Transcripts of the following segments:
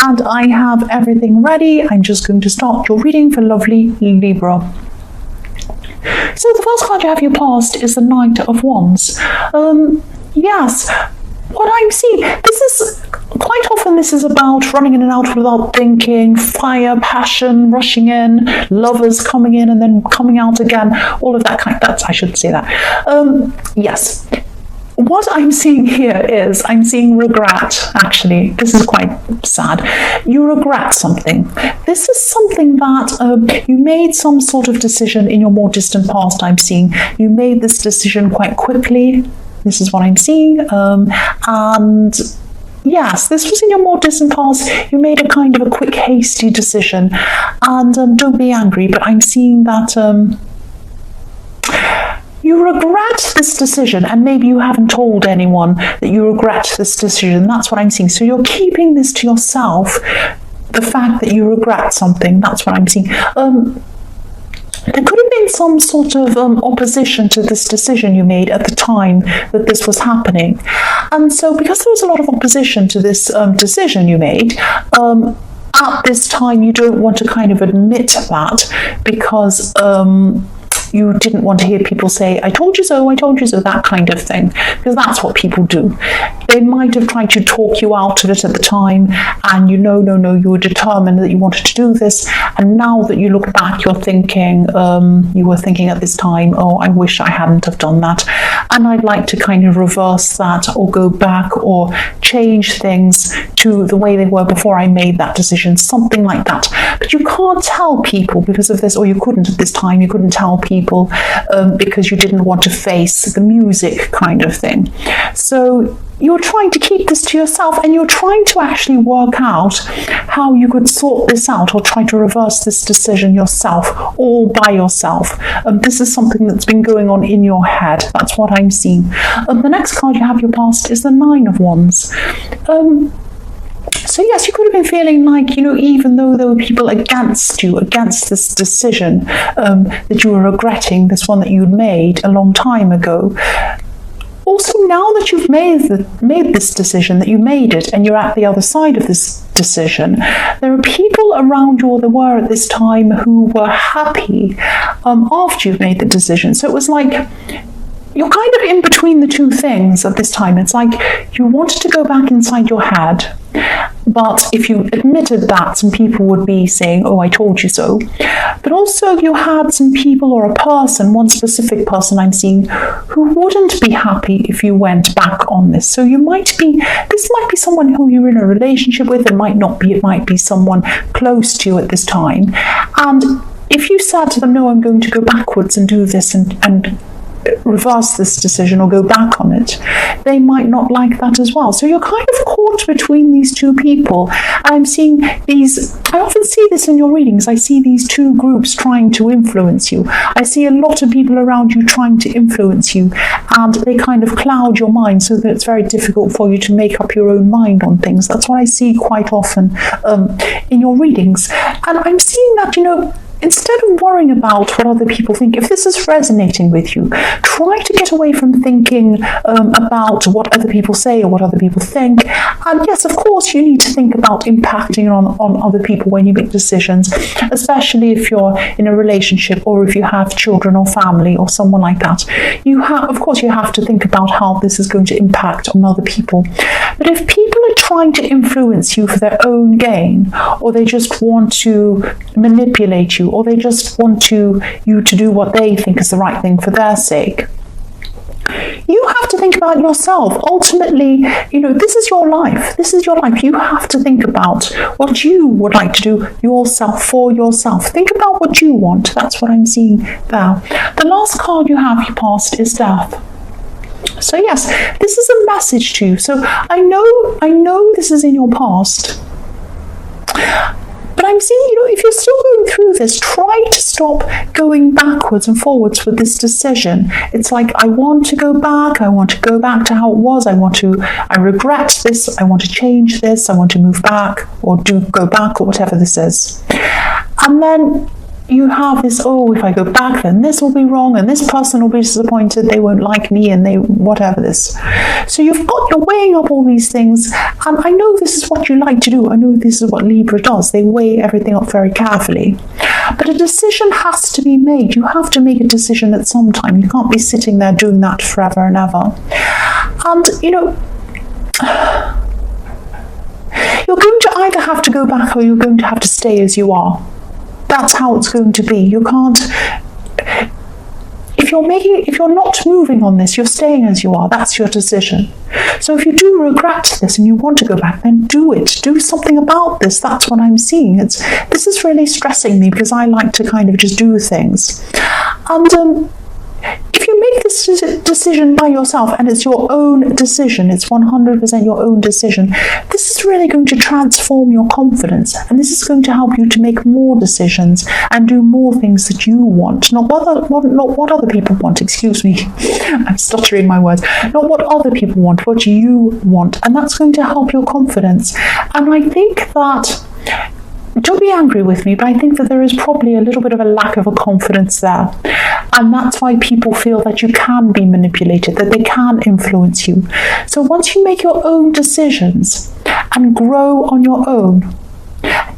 And I have everything ready. I'm just going to start your reading for lovely Libra. So the first card you have your past is the Knight of Wands. Yes, what I'm seeing, quite often this is about running in and out without thinking, fire, passion, rushing in, lovers coming in and then coming out again, all of that kind. I should say that. Yes. What I'm seeing here is, I'm seeing regret, actually. This is quite sad. You regret something. This is something that you made some sort of decision in your more distant past, I'm seeing. You made this decision quite quickly. This is what I'm seeing. And yes, this was in your more distant past. You made a kind of a quick, hasty decision. And don't be angry, but I'm seeing that you regret this decision, and maybe you haven't told anyone that you regret this decision. That's what I'm seeing. So you're keeping this to yourself, the fact that you regret something. That's what I'm seeing. There could have been some sort of opposition to this decision you made at the time that this was happening. And so because there was a lot of opposition to this decision you made, at this time you don't want to kind of admit that, because you didn't want to hear people say, I told you so, that kind of thing, because that's what people do. They might have tried to talk you out of it at the time, and you were determined that you wanted to do this, and now that you look back, you're thinking, you were thinking at this time, oh, I wish I hadn't have done that, and I'd like to kind of reverse that, or go back, or change things to the way they were before I made that decision, something like that. But you can't tell people because of this, or you couldn't at this time, you couldn't tell people because you didn't want to face the music kind of thing. So you're trying to keep this to yourself, and you're trying to actually work out how you could sort this out, or try to reverse this decision yourself, all by yourself. This is something that's been going on in your head. That's what I'm seeing. The next card you have your past is the Nine of Wands. So yes, you could have been feeling like, even though there were people against you, against this decision that you were regretting, this one that you'd made a long time ago. Also, now that you've made this decision, that you made it, and you're at the other side of this decision, there are people around you, or there were at this time, who were happy after you've made the decision. So it was like, you're kind of in between the two things at this time. It's like you wanted to go back inside your head, but if you admitted that, some people would be saying, oh, I told you so. But also you had some people, or a person, one specific person I'm seeing, who wouldn't be happy if you went back on this. So this might be someone who you're in a relationship with. It might not be. It might be someone close to you at this time. And if you said to them, no, I'm going to go backwards and do this and reverse this decision, or go back on it, they might not like that as well. So you're kind of caught between these two people. I'm seeing I often see this in your readings. I see these two groups trying to influence you. I see a lot of people around you trying to influence you, and they kind of cloud your mind so that it's very difficult for you to make up your own mind on things. That's what I see quite often in your readings. And I'm seeing that, instead of worrying about what other people think, if this is resonating with you, try to get away from thinking about what other people say or what other people think. And yes, of course, you need to think about impacting on other people when you make decisions, especially if you're in a relationship, or if you have children or family or someone like that. Of course, you have to think about how this is going to impact on other people. But if people are trying to influence you for their own gain, or they just want to manipulate you, or they just want you to do what they think is the right thing for their sake, you have to think about yourself. Ultimately, this is your life. This is your life. You have to think about what you would like to do yourself, for yourself. Think about what you want. That's what I'm seeing there. The last card you have your past is Death. So yes, this is a message to you. So I know this is in your past. But I'm seeing, if you're still going through this, try to stop going backwards and forwards with this decision. It's like, I want to go back. I want to go back to how it was. I regret this. I want to change this. I want to move back, or go back, or whatever this is. And then you have this, oh, if I go back, then this will be wrong, and this person will be disappointed, they won't like me, and they whatever this. So you're weighing up all these things, and I know this is what you like to do. I know this is what Libra does. They weigh everything up very carefully. But a decision has to be made. You have to make a decision at some time. You can't be sitting there doing that forever and ever. And, you know, you're going to either have to go back or you're going to have to stay as you are. That's how it's going to be. You can't, if you're not moving on this, you're staying as you are. That's your decision. So if you do regret this and you want to go back, then do it. Do something about this. That's what I'm seeing. This is really stressing me because I like to kind of just do things. And if you make this decision by yourself, and it's your own decision, it's 100% your own decision, this is really going to transform your confidence, and this is going to help you to make more decisions and do more things that you want, not what other people want, excuse me, I'm stuttering my words, not what other people want, what you want, and that's going to help your confidence. And I think that, don't be angry with me, but I think that there is probably a little bit of a lack of a confidence there. And that's why people feel that you can be manipulated, that they can influence you. So once you make your own decisions and grow on your own,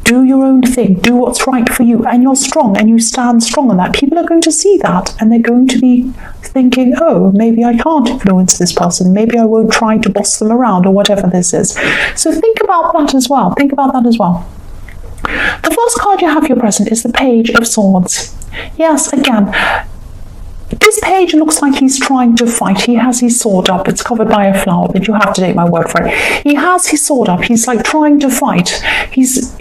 do your own thing, do what's right for you, and you're strong and you stand strong on that, people are going to see that and they're going to be thinking, oh, maybe I can't influence this person, maybe I won't try to boss them around or whatever this is. So think about that as well. Think about that as well. The first card you have here present is the Page of Swords. Yes, again, this page looks like he's trying to fight. He has his sword up. It's covered by a flower, but you have to take my word for it. He has his sword up. He's like trying to fight. He's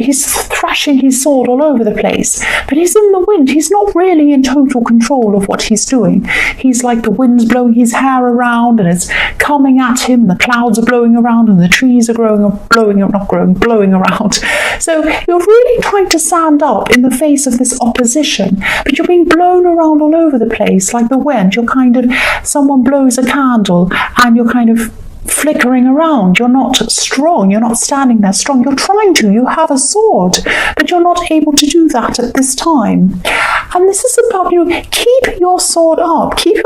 thrashing his sword all over the place. But he's in the wind. He's not really in total control of what he's doing. He's like the wind's blowing his hair around and it's coming at him. The clouds are blowing around and the trees are blowing around. So you're really trying to stand up in the face of this opposition, but you're being blown around all over the place. Like the wind, you're kind of, someone blows a candle and you're kind of flickering around. You're not strong. You're not standing there strong. You're trying to. You have a sword, but you're not able to do that at this time. And this is about, you know, keep your sword up. Keep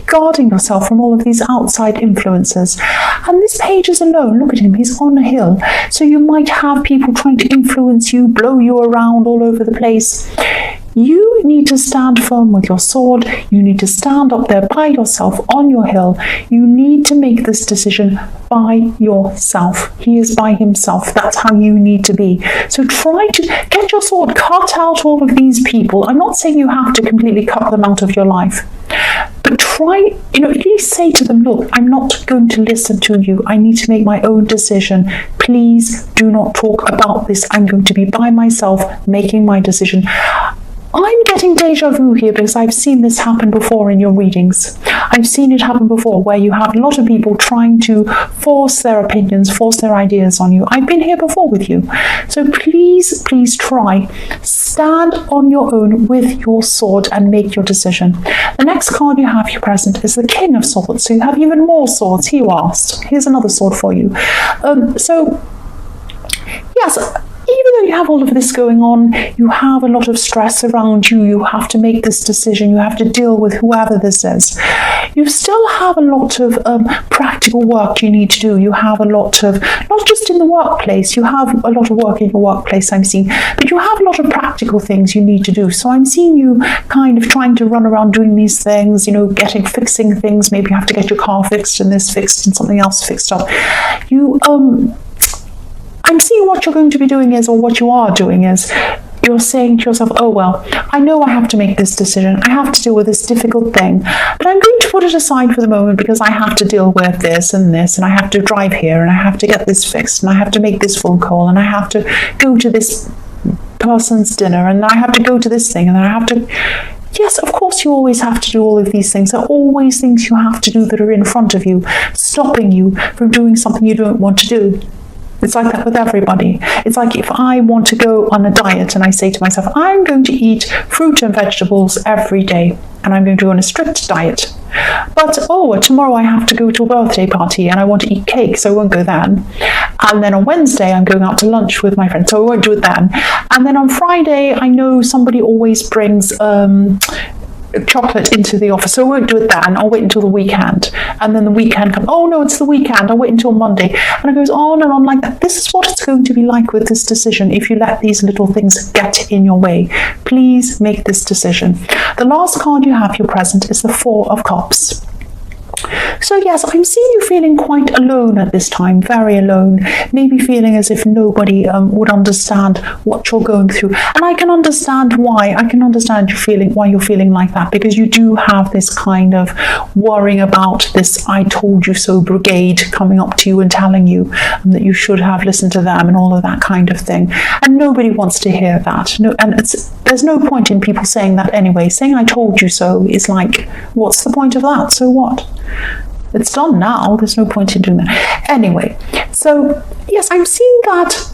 guarding yourself from all of these outside influences. And this page is alone. Look at him. He's on a hill. So you might have people trying to influence you, blow you around all over the place. You need to stand firm with your sword. You need to stand up there by yourself on your hill. You need to make this decision by yourself. He is by himself. That's how you need to be. So try to get your sword, cut out all of these people. I'm not saying you have to completely cut them out of your life, but try, you know, at least say to them, look, I'm not going to listen to you. I need to make my own decision. Please do not talk about this. I'm going to be by myself making my decision. I'm getting deja vu here because I've seen this happen before in your readings. I've seen it happen before where you have a lot of people trying to force their opinions, force their ideas on you. I've been here before with you. So please, please try. Stand on your own with your sword and make your decision. The next card you have here present is the King of Swords. So you have even more swords. Here you asked. Here's another sword for you. Yes, even though you have all of this going on, you have a lot of stress around you, you have to make this decision, you have to deal with whoever this is. You still have a lot of practical work you need to do. You have a lot of, not just in the workplace, you have a lot of work in your workplace, I'm seeing, but you have a lot of practical things you need to do. So I'm seeing you kind of trying to run around doing these things, you know, fixing things. Maybe you have to get your car fixed and this fixed and something else fixed up. I'm seeing what you're going to be doing is, or what you are doing is, you're saying to yourself, oh, well, I know I have to make this decision. I have to deal with this difficult thing, but I'm going to put it aside for the moment because I have to deal with this, and I have to drive here, and I have to get this fixed, and I have to make this phone call, and I have to go to this person's dinner, and I have to go to this thing, and then I have to... Yes, of course, you always have to do all of these things. There are always things you have to do that are in front of you, stopping you from doing something you don't want to do. It's like that with everybody. It's like if I want to go on a diet and I say to myself, I'm going to eat fruit and vegetables every day and I'm going to go on a strict diet. But, tomorrow I have to go to a birthday party and I want to eat cake, so I won't go then. And then on Wednesday, I'm going out to lunch with my friend, so I won't do it then. And then on Friday, I know somebody always brings chocolate into the office, so I won't do it then. I'll wait until the weekend. And then the weekend comes, oh no, it's the weekend, I'll wait until Monday. And it goes on and on like that. This is what it's going to be like with this decision if you let these little things get in your way. Please make this decision. The last card you have, your present, is the Four of Cups. So yes, I'm seeing you feeling quite alone at this time, very alone, maybe feeling as if nobody would understand what you're going through. And I can understand why. I can understand why you're feeling like that, because you do have this kind of worrying about this "I told you so" brigade coming up to you and telling you that you should have listened to them and all of that kind of thing. And nobody wants to hear that. No, and there's no point in people saying that anyway. Saying "I told you so" is like, what's the point of that? So what? It's done now. There's no point in doing that. Anyway, so yes, I'm seeing that.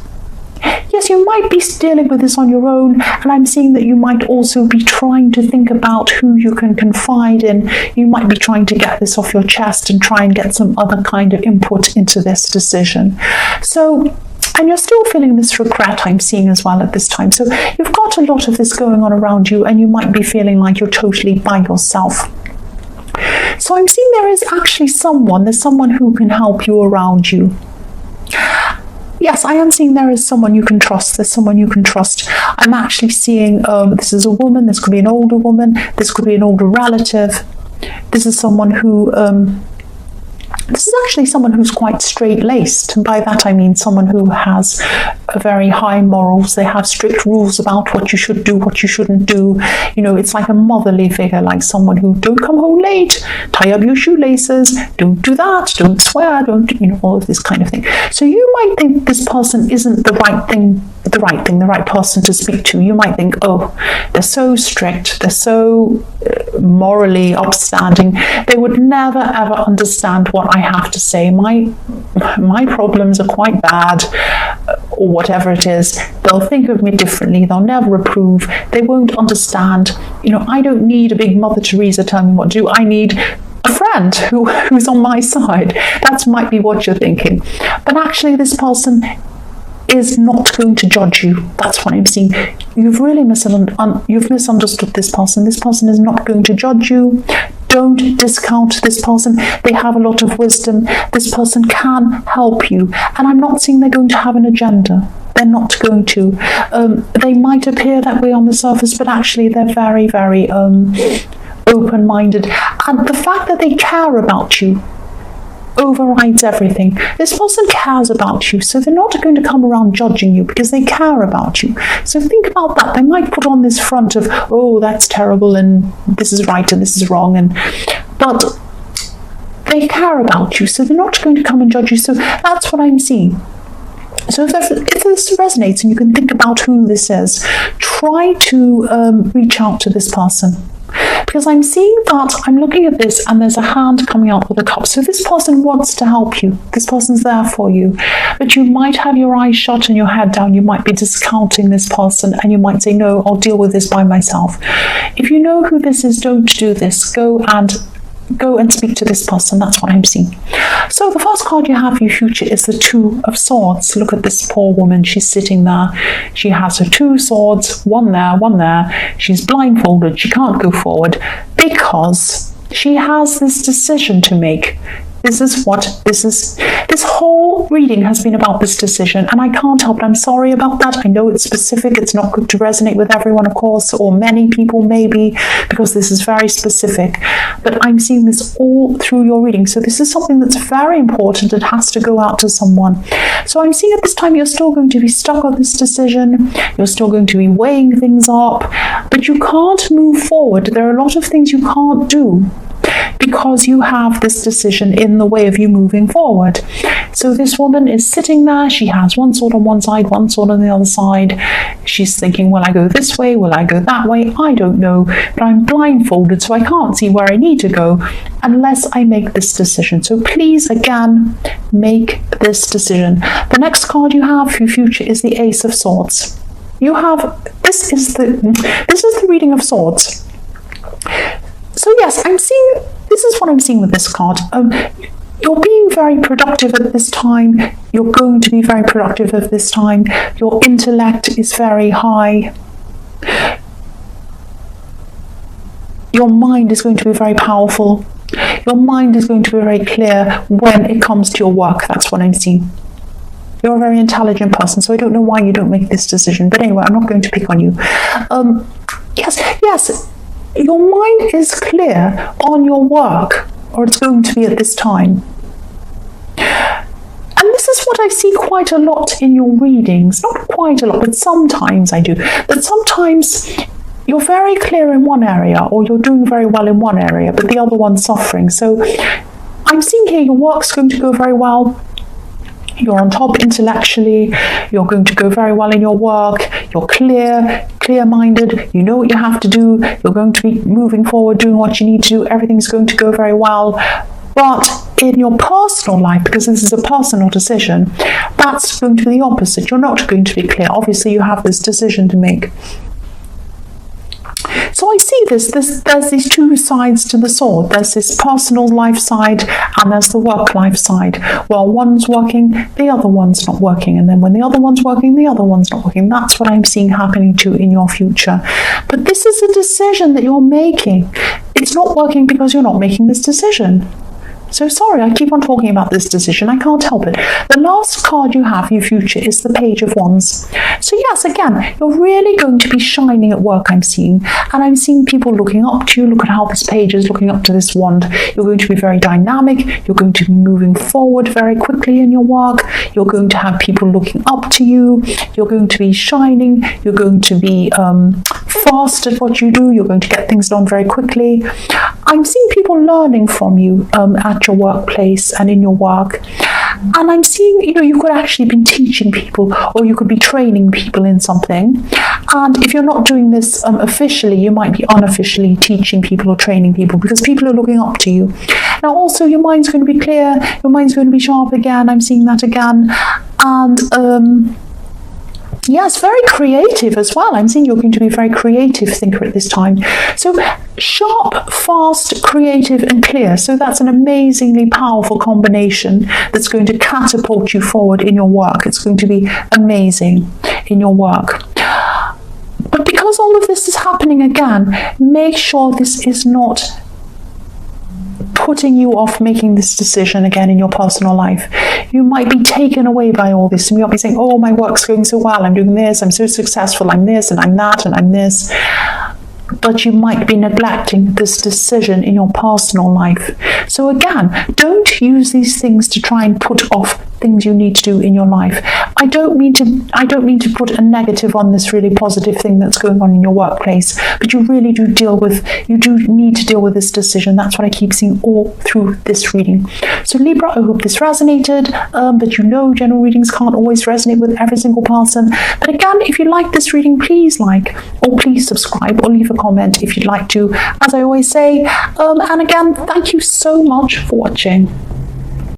Yes, you might be dealing with this on your own, and I'm seeing that you might also be trying to think about who you can confide in. You might be trying to get this off your chest and try and get some other kind of input into this decision. So, and you're still feeling this regret, I'm seeing as well at this time. So you've got a lot of this going on around you, and you might be feeling like you're totally by yourself. So I'm seeing there's someone who can help you around you. Yes, I am seeing there is someone you can trust. There's someone you can trust. I'm actually seeing this is a woman. This could be an older woman. This could be an older relative. This is someone who this is actually someone who's quite straight-laced, and by that I mean someone who has a very high morals. They have strict rules about what you should do, what you shouldn't do. You know, it's like a motherly figure, like someone who, don't come home late, tie up your shoelaces, don't do that, don't swear, don't, you know, all of this kind of thing. So you might think this person isn't the right person to speak to. You might think, oh, they're so strict, they're so morally upstanding, they would never ever understand what I have to say. My problems are quite bad, or whatever it is. They'll think of me differently. They'll never approve. They won't understand. You know, I don't need a big Mother Teresa telling me what to do. I need a friend who's on my side. That might be what you're thinking. But actually, this person is not going to judge you. That's what I'm seeing. You've really misunderstood this person. This person is not going to judge you. Don't discount this person. They have a lot of wisdom. This person can help you. And I'm not saying they're going to have an agenda. They're not going to. They might appear that way on the surface, but actually they're very, very open-minded. And the fact that they care about you overrides everything. This person cares about you, so they're not going to come around judging you because they care about you. So think about that. They might put on this front of, oh, that's terrible and this is right and this is wrong, but they care about you, so they're not going to come and judge you. So that's what I'm seeing. So if this resonates and you can think about who this is, try to reach out to this person. Because I'm seeing that, I'm looking at this and there's a hand coming out with a cup. So this person wants to help you. This person's there for you. But you might have your eyes shut and your head down. You might be discounting this person and you might say, no, I'll deal with this by myself. If you know who this is, don't do this. Go and speak to this person. That's what I'm seeing. So the first card you have for your future is the Two of Swords. Look at this poor woman. She's sitting there. She has her two swords, one there, one there. She's blindfolded. She can't go forward because she has this decision to make. This whole reading has been about this decision, and I can't help it. I'm sorry about that. I know it's specific. It's not going to resonate with everyone, of course, or many people maybe, because this is very specific. But I'm seeing this all through your reading. So this is something that's very important. It has to go out to someone. So I'm seeing at this time you're still going to be stuck on this decision. You're still going to be weighing things up, but you can't move forward. There are a lot of things you can't do because you have this decision in the way of you moving forward. So this woman is sitting there. She has one sword on one side, one sword on the other side. She's thinking, will I go this way? Will I go that way? I don't know, but I'm blindfolded, so I can't see where I need to go unless I make this decision. So please, again, make this decision. The next card you have for your future is the Ace of Swords. You have, this is the reading of swords. So yes, this is what I'm seeing with this card. You're being very productive at this time. You're going to be very productive at this time. Your intellect is very high. Your mind is going to be very powerful. Your mind is going to be very clear when it comes to your work. That's what I'm seeing. You're a very intelligent person, so I don't know why you don't make this decision. But anyway, I'm not going to pick on you. Yes, your mind is clear on your work, or it's going to be at this time. And this is what I see quite a lot in your readings. Not quite a lot, but sometimes I do. That sometimes you're very clear in one area, or you're doing very well in one area, but the other one's suffering. So I'm seeing here your work's going to go very well. You're on top intellectually. You're going to go very well in your work. You're clear-minded. You know what you have to do. You're going to be moving forward, doing what you need to do. Everything's going to go very well. But in your personal life, because this is a personal decision, that's going to be the opposite. You're not going to be clear. Obviously, you have this decision to make. So I see there's these two sides to the sword. There's this personal life side and there's the work life side. Well, one's working, the other one's not working. And then when the other one's working, the other one's not working. That's what I'm seeing happening too in your future. But this is a decision that you're making. It's not working because you're not making this decision. So sorry, I keep on talking about this decision. I can't help it. The last card you have, your future, is the Page of Wands. So yes, again, you're really going to be shining at work, I'm seeing. And I'm seeing people looking up to you. Look at how this page is looking up to this wand. You're going to be very dynamic. You're going to be moving forward very quickly in your work. You're going to have people looking up to you. You're going to be shining. You're going to be fast at what you do. You're going to get things done very quickly. I'm seeing people learning from you at your workplace and in your work. And I'm seeing, you could actually be teaching people, or you could be training people in something. And if you're not doing this officially, you might be unofficially teaching people or training people, because people are looking up to you. Now, also, your mind's going to be clear. Your mind's going to be sharp again. I'm seeing that again. And yes, very creative as well. I'm seeing you're going to be a very creative thinker at this time. So sharp, fast, creative and clear. So that's an amazingly powerful combination that's going to catapult you forward in your work. It's going to be amazing in your work. But because all of this is happening again, make sure this is not putting you off making this decision again in your personal life. You might be taken away by all this, and you might be saying, oh, my work's going so well, I'm doing this, I'm so successful, I'm this and I'm that and I'm this. But you might be neglecting this decision in your personal life. So again, don't use these things to try and put off things you need to do in your life. I don't mean to put a negative on this really positive thing that's going on in your workplace, but you really do need to deal with this decision. That's what I keep seeing all through this reading. So Libra, I hope this resonated, but general readings can't always resonate with every single person. But again, if you like this reading, please like, or please subscribe, or leave a comment if you'd like to, as I always say. And again, thank you so much for watching.